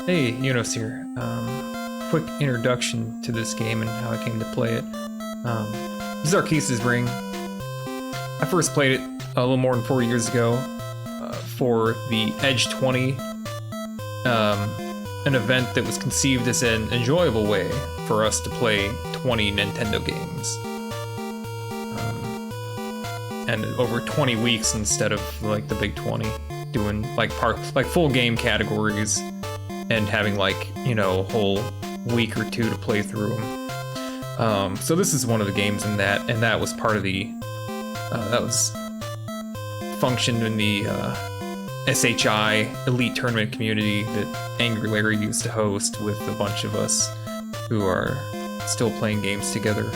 Hey, Yunos here. Quick introduction to this game and how I came to play it. This is Arkista's Ring. I first played it a little more than 4 years ago for the Edge 20, an event that was conceived as an enjoyable way for us to play 20 Nintendo games. And over 20 weeks instead of like the big 20, doing like full game categories and having like, you know, a whole week or two to play through them. So this is one of the games in that, and that was part of the, that was functioned in the SHI Elite Tournament community that Angry Larry used to host with a bunch of us who are still playing games together.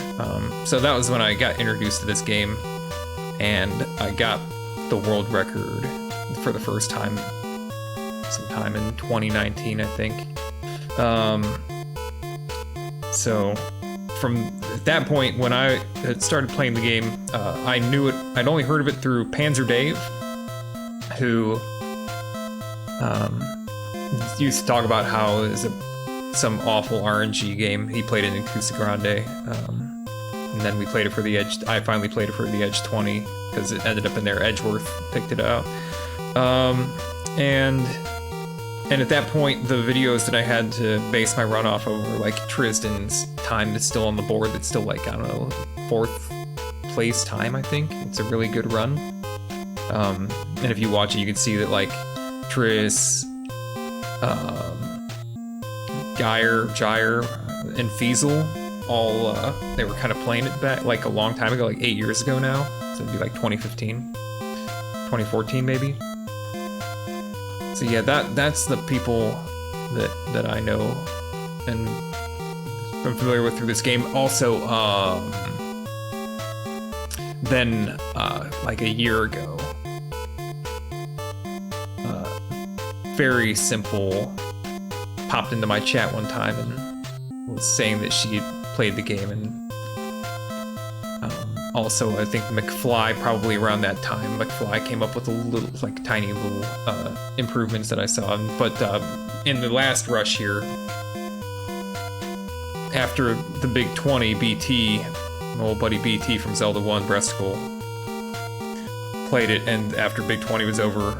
So that was when I got introduced to this game, and I got the world record for the first time sometime in 2019, I think. So from that point, when I had started playing the game, I knew it. I'd only heard of it through Panzer Dave, who used to talk about how it was some awful RNG game. He played it in Cusa Grande, and then we played it for the Edge. I finally played it for the Edge 20 because it ended up in there. Edgeworth picked it out, and at that point, the videos that I had to base my run off of were like Tristan's time that's still on the board. That's still like, I don't know, 4th place time, I think. It's a really good run. And if you watch it, you can see that like Tris, Gyre, and Feasel, all they were kind of playing it back like a long time ago, like 8 years ago now. So it'd be like 2015, 2014 maybe. So yeah, that's the people that I know and I'm familiar with through this game. Also, then like a year ago, Very Simple popped into my chat one time and was saying that she had played the game, and also I think McFly probably around that time. McFly came up with a little, like tiny little improvements that I saw. But in the last rush here, after the big 20, BT, my old buddy BT from Zelda 1 Breasticle, played it, and after Big 20 was over,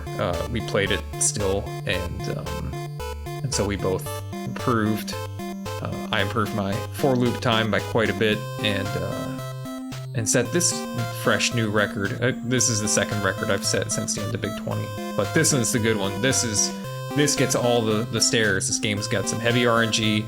we played it still, and so we both improved. I improved my for loop time by quite a bit, and set this fresh new record. This is the second record I've set since the end of Big 20, but this one's the good one. This gets all the stairs. This game's got some heavy RNG.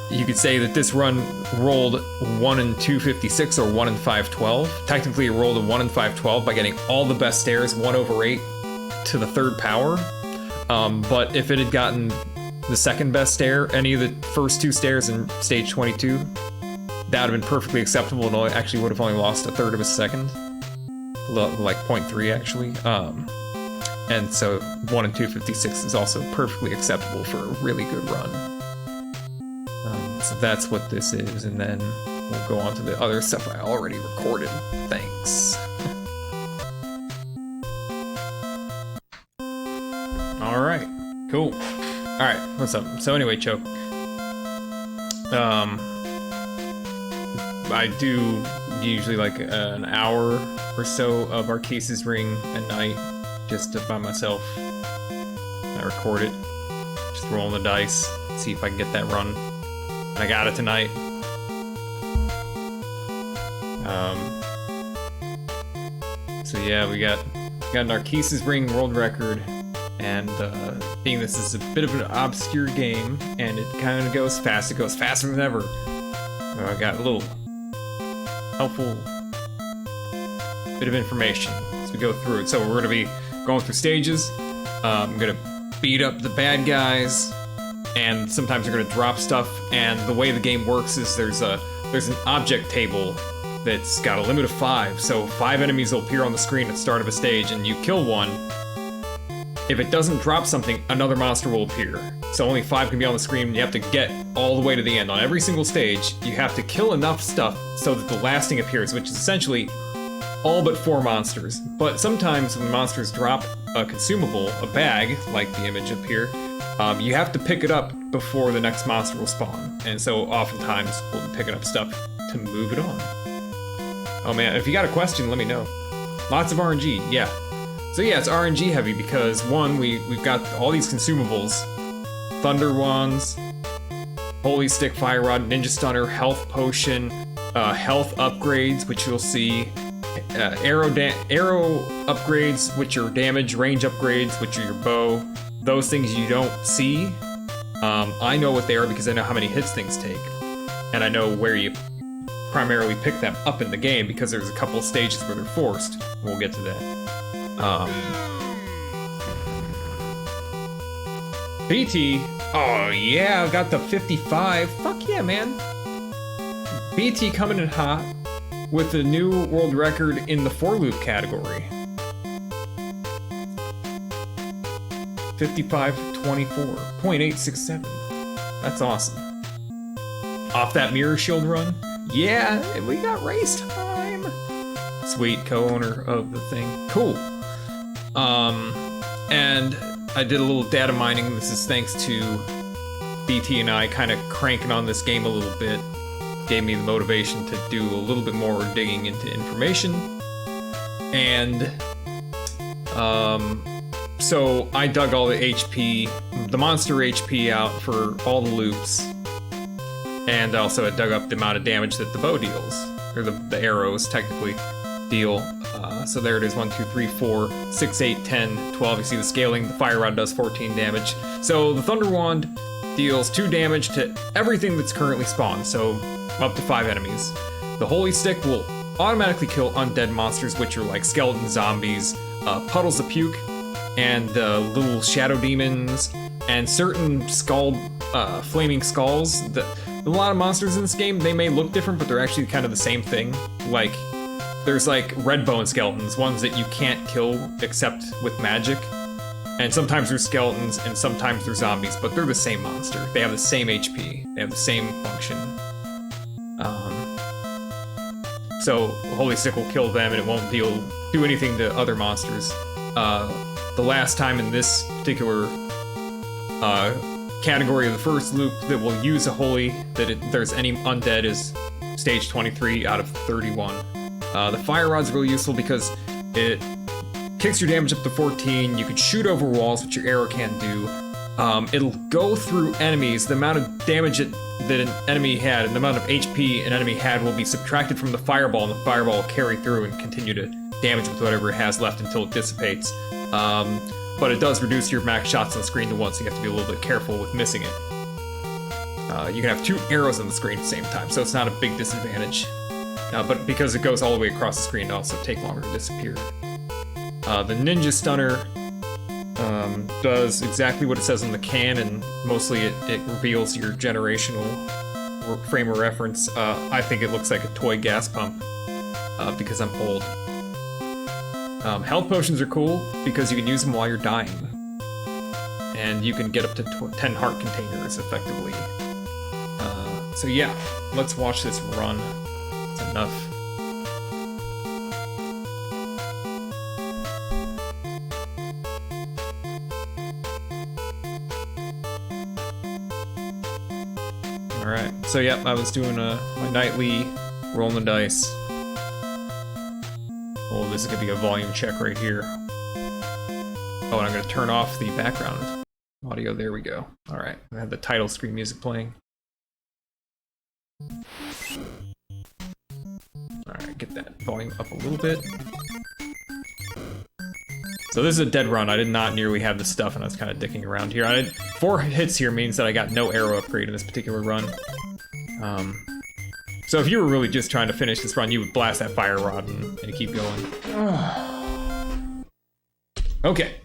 You could say that this run rolled 1 in 256 or 1 in 512. Technically, it rolled a 1 in 512 by getting all the best stairs, 1/8 to the 3rd power. But if it had gotten the 2nd best stair, any of the first 2 stairs in stage 22, that would have been perfectly acceptable, and actually would have only lost 1/3 of a second, like 0.3 actually. And so 1 in 256 is also perfectly acceptable for a really good run. So that's what this is, and then we'll go on to the other stuff I already recorded. Thanks. All right, cool. All right, what's up? So anyway, Choke. I do usually like an hour or so of Arkista's Ring at night, just by myself. I record it, just rolling the dice, see if I can get that run. And I got it tonight. So yeah, we got an Arkista's Ring world record, and being this is a bit of an obscure game, and it kind of goes fast. It goes faster than ever. So I got a little helpful bit of information as we go through it. So we're going to be going through stages. I'm going to beat up the bad guys, and sometimes you're going to drop stuff. And the way the game works is there's an object table that's got a limit of 5. So 5 enemies will appear on the screen at the start of a stage, and you kill one. If it doesn't drop something, another monster will appear. So only 5 can be on the screen, and you have to get all the way to the end. On every single stage, you have to kill enough stuff so that the last thing appears, which is essentially all but 4 monsters. But sometimes when monsters drop a consumable, a bag, like the image up here, you have to pick it up before the next monster will spawn. And so oftentimes we'll be picking up stuff to move it on. Oh man, if you got a question, let me know. Lots of RNG, yeah. So yeah, it's RNG heavy because one, we've got all these consumables. Thunder Wands, Holy Stick, Fire Rod, Ninja Stunner, Health Potion, health upgrades, which you'll see, arrow upgrades, which are damage, range upgrades, which are your bow. Those things you don't see. I know what they are because I know how many hits things take. And I know where you primarily pick them up in the game because there's a couple of stages where they're forced. We'll get to that. BT, oh yeah, got the 55. Fuck yeah, man. BT coming in hot with a new world record in the for loop category. 55:24.867. That's awesome. Off that mirror shield run, yeah, and we got race time. Sweet, co-owner of the thing. Cool. And I did a little data mining. This is thanks to BT and I kind of cranking on this game a little bit. Gave me the motivation to do a little bit more digging into information. And so I dug all the HP, the monster HP out for all the loops. And also I dug up the amount of damage that the bow deals, or the arrows technically deal. So there it is, 1, 2, 3, 4, 6, 8, 10, 12. You see the scaling, the Fire Rod does 14 damage. So the Thunder Wand deals 2 damage to everything that's currently spawned, so up to 5 enemies. The Holy Stick will automatically kill undead monsters, which are like skeleton zombies, puddles of puke, and little shadow demons, and certain flaming skulls. A lot of monsters in this game, they may look different, but they're actually kind of the same thing. Like, there's like red bone skeletons, ones that you can't kill except with magic. And sometimes they're skeletons, and sometimes they're zombies, but they're the same monster. They have the same HP, they have the same function. So Holy Stick will kill them, and it won't do anything to other monsters. The last time in this particular category of the first loop that will use a holy, there's any undead, is stage 23 out of 31. The Fire Rod's really useful because it kicks your damage up to 14. You can shoot over walls, which your arrow can't do. It'll go through enemies. The amount of damage that an enemy had and the amount of HP an enemy had will be subtracted from the fireball, and the fireball will carry through and continue to damage with whatever it has left until it dissipates. But it does reduce your max shots on the screen to 1, so you have to be a little bit careful with missing it. You can have 2 arrows on the screen at the same time, so it's not a big disadvantage. But because it goes all the way across the screen, it'll also take longer to disappear. The Ninja Stunner does exactly what it says on the can, and mostly it reveals your generational frame of reference. I think it looks like a toy gas pump because I'm old. Health potions are cool because you can use them while you're dying. And you can get up to 10 heart containers effectively. So yeah, let's watch this run. It's enough. Alright, so yep, I was doing my nightly rolling the dice. Oh, this is gonna be a volume check right here. Oh, and I'm gonna turn off the background audio. There we go. Alright, I have the title screen music playing. Alright, get that volume up a little bit. So this is a dead run. I did not nearly have the stuff, and I was kind of dicking around here. I had 4 hits here, means that I got no arrow upgrade in this particular run. So if you were really just trying to finish this run, you would blast that Fire Rod and keep going. Okay.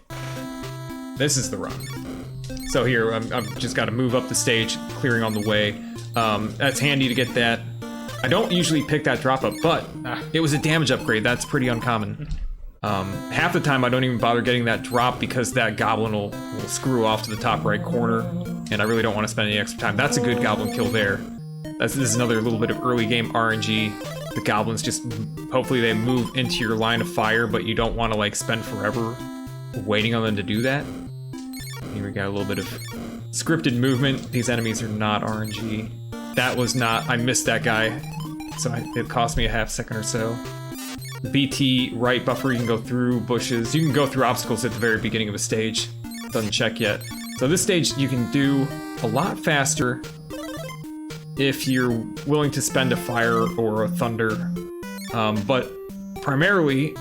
This is the run. So here, I've just got to move up the stage, clearing on the way. That's handy to get that. I don't usually pick that drop up, but it was a damage upgrade. That's pretty uncommon. Half the time I don't even bother getting that drop because that goblin will screw off to the top right corner, and I really don't want to spend any extra time. That's a good goblin kill there. This is another little bit of early game RNG. The goblins just, hopefully they move into your line of fire, but you don't want to like spend forever waiting on them to do that. Here we got a little bit of scripted movement. These enemies are not RNG. That was not, I missed that guy. So it cost me a half second or so. BT right buffer, you can go through bushes. You can go through obstacles at the very beginning of a stage. Doesn't check yet. So this stage you can do a lot faster if you're willing to spend a fire or a thunder. But primarily,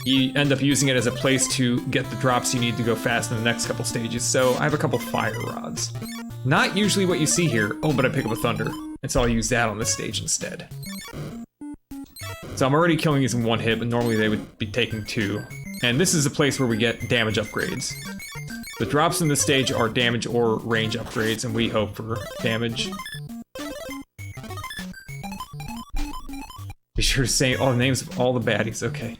you end up using it as a place to get the drops you need to go fast in the next couple stages. So I have a couple fire rods. Not usually what you see here. Oh, but I pick up a thunder. And so I'll use that on this stage instead. So I'm already killing these in one hit, but normally they would be taking two. And this is a place where we get damage upgrades. The drops in this stage are damage or range upgrades, and we hope for damage. Be sure to say all the names of all the baddies, okay.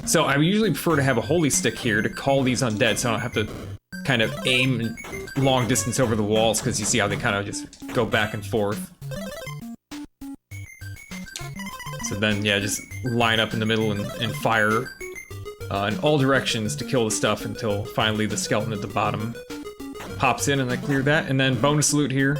So I usually prefer to have a holy stick here to call these undead, so I don't have to kind of aim long distance over the walls, because you see how they kind of just go back and forth. So then, yeah, just line up in the middle and fire in all directions to kill the stuff until finally the skeleton at the bottom pops in and I clear that. And then bonus loot here.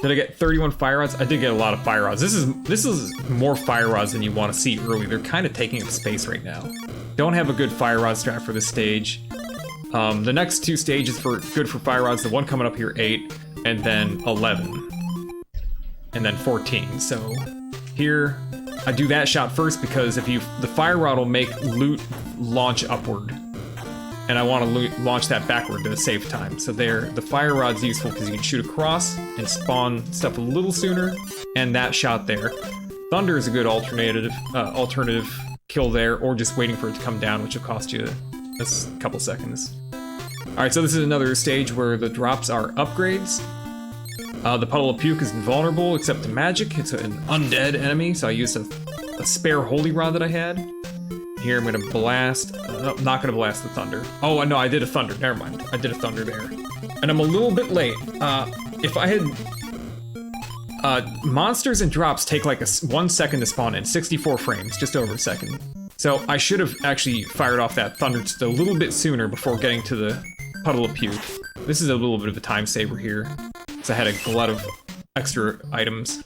Did I get 31 fire rods? I did get a lot of fire rods. This is more fire rods than you want to see early. They're kind of taking up space right now. Don't have a good fire rod strat for this stage. The next two stages good for fire rods. The one coming up here, 8, and then 11. And then 14. So here, I do that shot first because the fire rod will make loot launch upward. And I want to launch that backward to save time. So the fire rod's useful because you can shoot across and spawn stuff a little sooner. And that shot there. Thunder is a good alternative kill there, or just waiting for it to come down, which will cost you a couple seconds. Alright, so this is another stage where the drops are upgrades. The puddle of puke is invulnerable except to magic. It's an undead enemy, so I used a spare holy rod that I had. Here I'm gonna blast. I'm not gonna blast the thunder. Oh no, I did a thunder. Never mind. I did a thunder there, and I'm a little bit late. If I had monsters and drops take like 1 second to spawn in, 64 frames, just over a second. So I should have actually fired off that thunder just a little bit sooner before getting to the puddle of puke. This is a little bit of a time saver here, because I had a glut of extra items.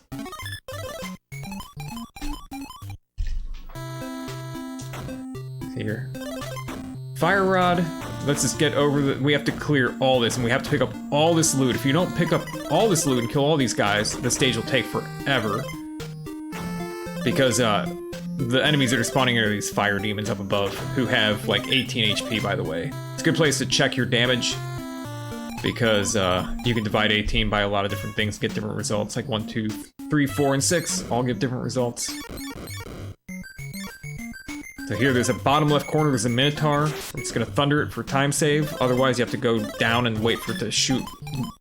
Here. Fire rod. Let's just get over we have to clear all this, and we have to pick up all this loot. If you don't pick up all this loot and kill all these guys, the stage will take forever. Because the enemies that are spawning are these fire demons up above, who have like 18 HP, by the way. It's a good place to check your damage, because you can divide 18 by a lot of different things, get different results, like 1, 2, 3, 4, and 6 all give different results. So here, there's a bottom left corner, there's a Minotaur. I'm just gonna thunder it for time save. Otherwise, you have to go down and wait for it to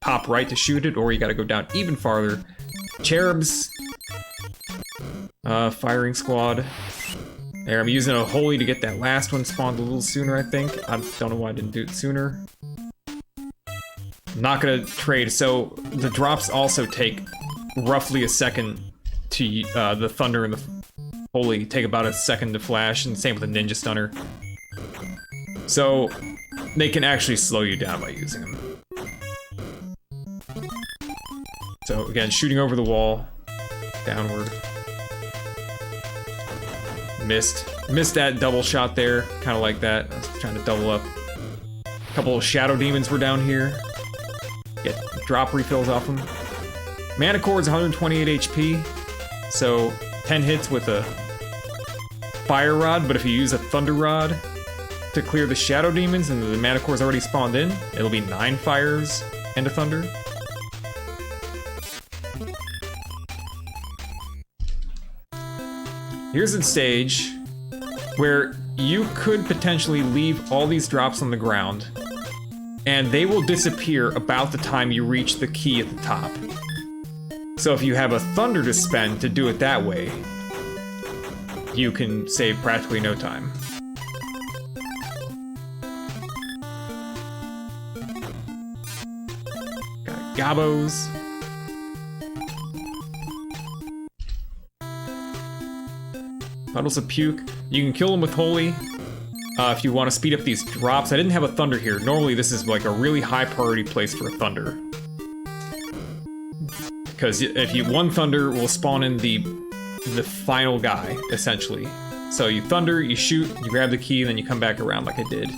pop right to shoot it, or you gotta go down even farther. Cherubs. Firing squad. There, I'm using a holy to get that last one spawned a little sooner, I think. I don't know why I didn't do it sooner. I'm not gonna trade, so the drops also take roughly a second to, the thunder and the holy take about a second to flash, and same with the ninja stunner. So they can actually slow you down by using them. So again, shooting over the wall, downward. Missed that double shot there, kind of like that. I was trying to double up. A couple of shadow demons were down here. Get drop refills off them. Mana core is 128 HP, so 10 hits with a fire rod, but if you use a thunder rod to clear the shadow demons and the mana core's already spawned in, it'll be 9 fires and a thunder. Here's a stage where you could potentially leave all these drops on the ground, and they will disappear about the time you reach the key at the top. So if you have a thunder to spend to do it that way, you can save practically no time. gobos. Puddles of puke. You can kill them with holy if you want to speed up these drops. I didn't have a thunder here. Normally this is like a really high priority place for a thunder. Because if you one thunder will spawn in the final guy, essentially. So you thunder, you shoot, you grab the key, and then you come back around like I did.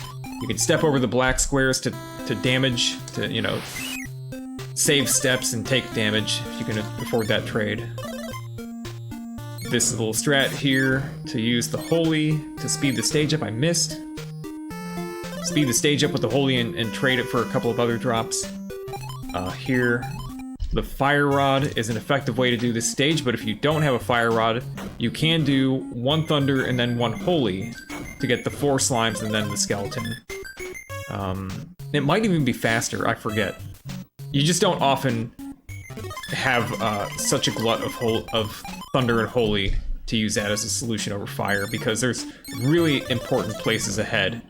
You can step over the black squares to damage, to, you know, save steps and take damage if you can afford that trade. This little strat here to use the holy to speed the stage up. I missed. Speed the stage up with the holy and trade it for a couple of other drops. Here, the fire rod is an effective way to do this stage, but if you don't have a fire rod, you can do one thunder and then one holy to get the 4 slimes and then the skeleton. It might even be faster, I forget. You just don't often have such a glut of thunder and holy to use that as a solution over fire, because there's really important places ahead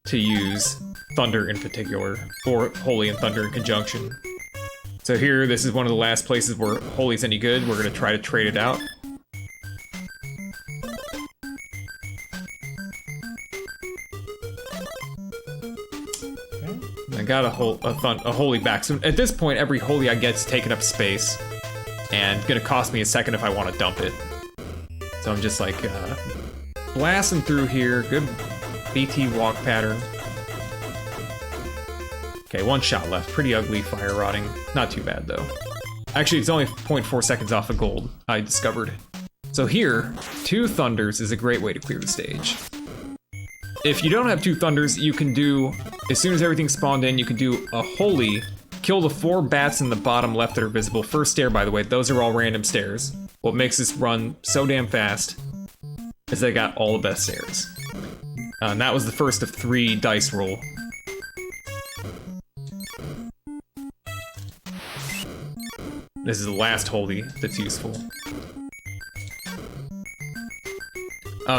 to use thunder in particular, or holy and thunder in conjunction. So here, this is one of the last places where holy's any good. We're gonna try to trade it out. I got a holy back. So at this point, every holy I get is taking up space, and gonna cost me a second if I want to dump it. So I'm just like blasting through here. Good BT walk pattern. Okay, 1 shot left. Pretty ugly fire rotting. Not too bad though. Actually, it's only 0.4 seconds off of gold, I discovered. So here, 2 thunders is a great way to clear the stage. If you don't have 2 thunders, you can do, as soon as everything's spawned in, you can do a holy, kill the 4 bats in the bottom left that are visible. First stair, by the way, those are all random stairs. What makes this run so damn fast is they got all the best stairs. And that was the first of 3 dice roll. This is the last holy that's useful.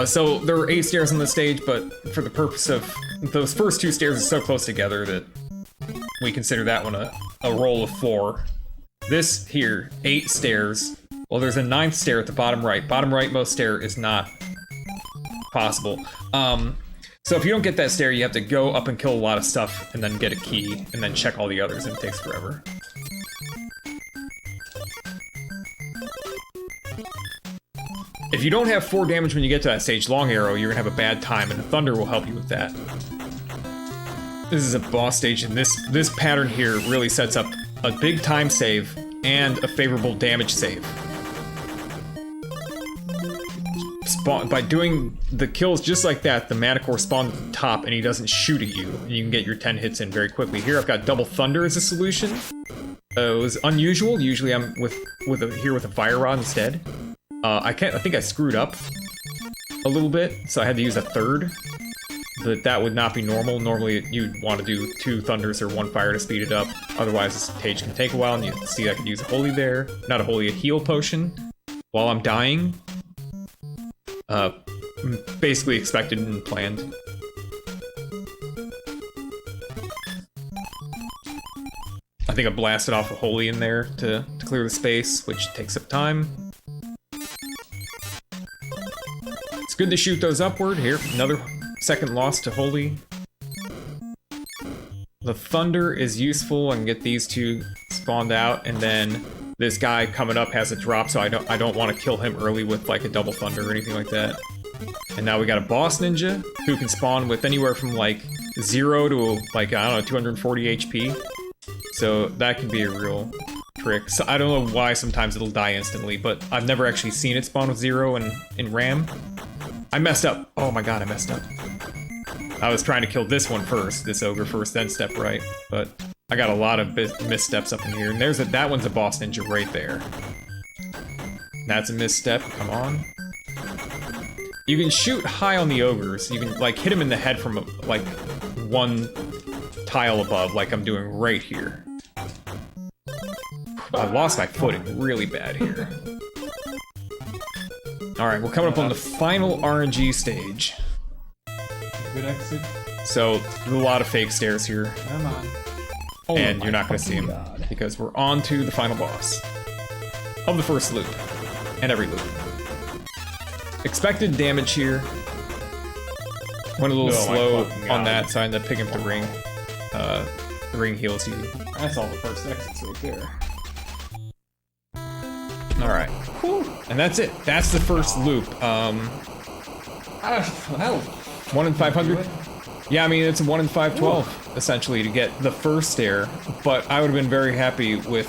So there were 8 stairs on the stage, but for the purpose of those first 2 stairs are so close together that we consider that one a roll of 4. This here, 8 stairs. Well, there's a 9th stair at the bottom right. Bottom rightmost stair is not possible. So if you don't get that stair, you have to go up and kill a lot of stuff and then get a key and then check all the others, and it takes forever. If you don't have 4 damage when you get to that stage, long arrow, you're gonna have a bad time, and the thunder will help you with that. This is a boss stage, and this pattern here really sets up a big time save and a favorable damage save. By doing the kills just like that, the Manicore spawns at the top and he doesn't shoot at you, and you can get your 10 hits in very quickly. Here I've got double thunder as a solution. It was unusual. Usually I'm here with a fire rod instead. I think I screwed up a little bit, so I had to use a 3rd. But that would not be normal. Normally you'd want to do 2 thunders or 1 fire to speed it up. Otherwise this stage can take a while, and you see I could use a holy there. Not a holy, a heal potion while I'm dying. Basically expected and planned. I think I blasted off a holy in there to clear the space, which takes up time. It's good to shoot those upward. Here, another second loss to holy. The thunder is useful. I can get these 2 spawned out, and then this guy coming up has a drop, so I don't want to kill him early with like a double thunder or anything like that. And now we got a boss ninja who can spawn with anywhere from like 0 to like, I don't know, 240 HP. So that can be a real trick. So I don't know why sometimes it'll die instantly, but I've never actually seen it spawn with 0 in RAM. I messed up. Oh my god, I messed up. I was trying to kill this one first, this ogre first, then step right, but I got a lot of missteps up in here. And that one's a boss ninja right there. That's a misstep, come on. You can shoot high on the ogres. You can like hit him in the head from like 1 tile above, like I'm doing right here. I lost my footing really bad here. Alright, we're coming up on the final RNG stage. Good exit. So, there's a lot of fake stairs here. Come on. and you're not going to see him because we're on to the final boss of the first loop and every loop. Expected damage here. Went a little slow on that, so I ended up picking up the ring. The ring heals you. That's all the first exits right there. Alright. And that's it. That's the first loop. Well, 1 in 500? Yeah, I mean, it's a 1 in 512, essentially, to get the first stair, but I would have been very happy with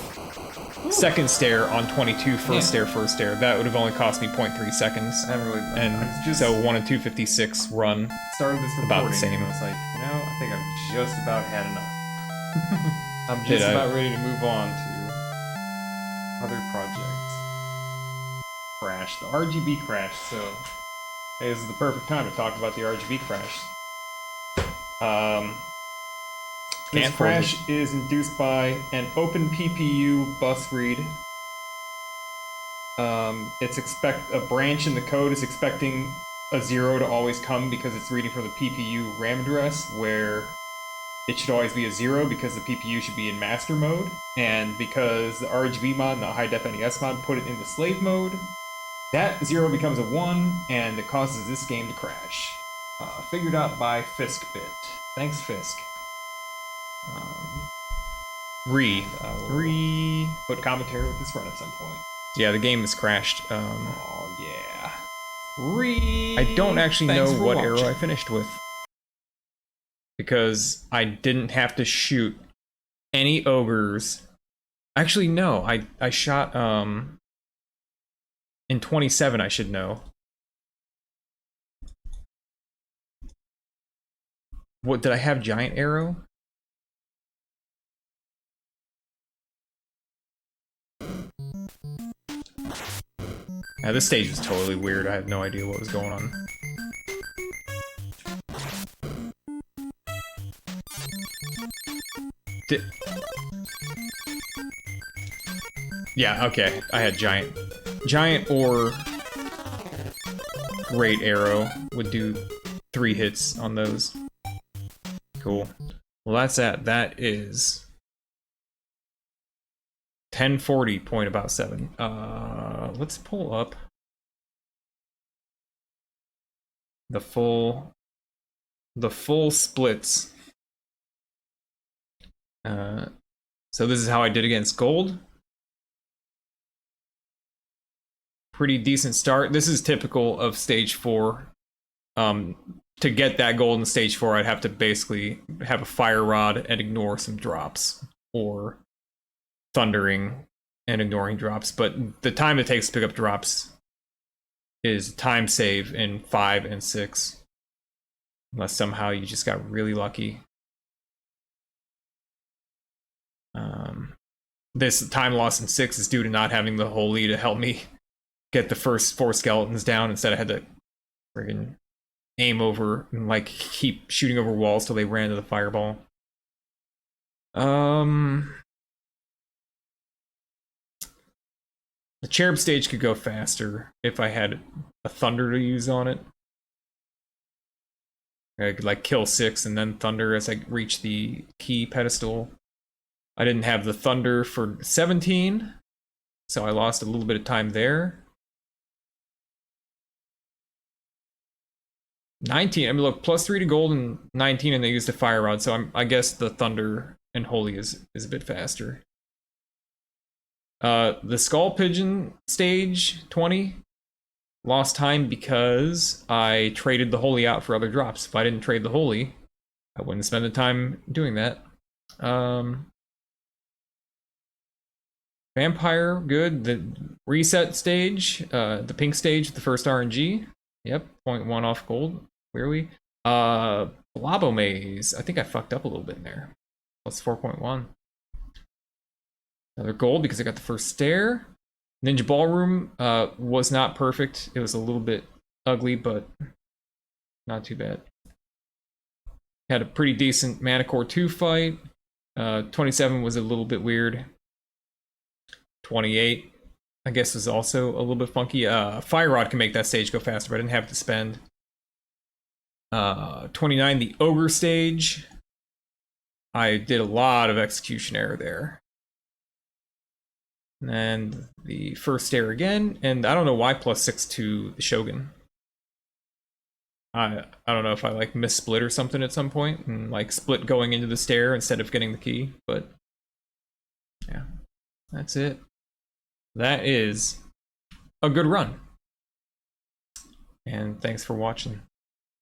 second stair on 22, first stair, first stair. That would have only cost me 0.3 seconds. I haven't really... And so 1 in 256 run. Started this recording, about the same. and I was like, you know, I think I've just about had enough. I'm just about ready to move on to other projects. Crash. The RGB crash, so... Hey, this is the perfect time to talk about the RGB crash. This crash is induced by an open PPU bus read. It's a branch in the code is expecting a 0 to always come because it's reading from the PPU RAM address, where it should always be a 0 because the PPU should be in master mode, and because the RGB mod and the high def NES mod put it into slave mode, that 0 becomes a 1, and it causes this game to crash. Figured out by Fiskbit. Thanks, Fisk. Put commentary with this run at some point. Yeah, the game has crashed. Oh, yeah. I don't actually know what arrow I finished with. Because I didn't have to shoot any ogres. Actually, no. I shot, in 27, I should know. What, did I have giant arrow? Yeah, this stage is totally weird. I have no idea what was going on. Yeah, okay. I had giant or great arrow would do 3 hits on those. Cool. Well, that's that. That is 1040.7. Let's pull up the full splits. So this is how I did against gold. Pretty decent start. This is typical of stage 4. To get that gold in stage 4, I'd have to basically have a fire rod and ignore some drops, or thundering and ignoring drops. But the time it takes to pick up drops is time save in 5 and 6, unless somehow you just got really lucky. This time loss in 6 is due to not having the holy to help me get the first 4 skeletons down. Instead, I had to friggin' aim over and like keep shooting over walls till they ran to the fireball. The cherub stage could go faster if I had a thunder to use on it. I could like kill 6 and then thunder as I reach the key pedestal. I didn't have the thunder for 17, so I lost a little bit of time there. 19, I mean, look, +3 to gold and 19, and they used a fire rod, so I guess the thunder and holy is a bit faster. The skull pigeon stage 20 lost time because I traded the holy out for other drops. If I didn't trade the holy, I wouldn't spend the time doing that. Vampire, good. The reset stage, the pink stage, the first RNG. Yep, 0.1 off gold, clearly. Blobbo Maze, I think I fucked up a little bit in there. Plus 4.1. Another gold because I got the first stair. Ninja Ballroom was not perfect. It was a little bit ugly, but not too bad. Had a pretty decent Manicore 2 fight. 27 was a little bit weird. 28, I guess, was also a little bit funky. Fire Rod can make that stage go faster, but I didn't have to spend. 29, the Ogre stage. I did a lot of execution error there. And the first error again, and I don't know why +6 to the Shogun. I don't know if I like missplit or something at some point and like split going into the stair instead of getting the key, but yeah, that's it. That is a good run. And thanks for watching.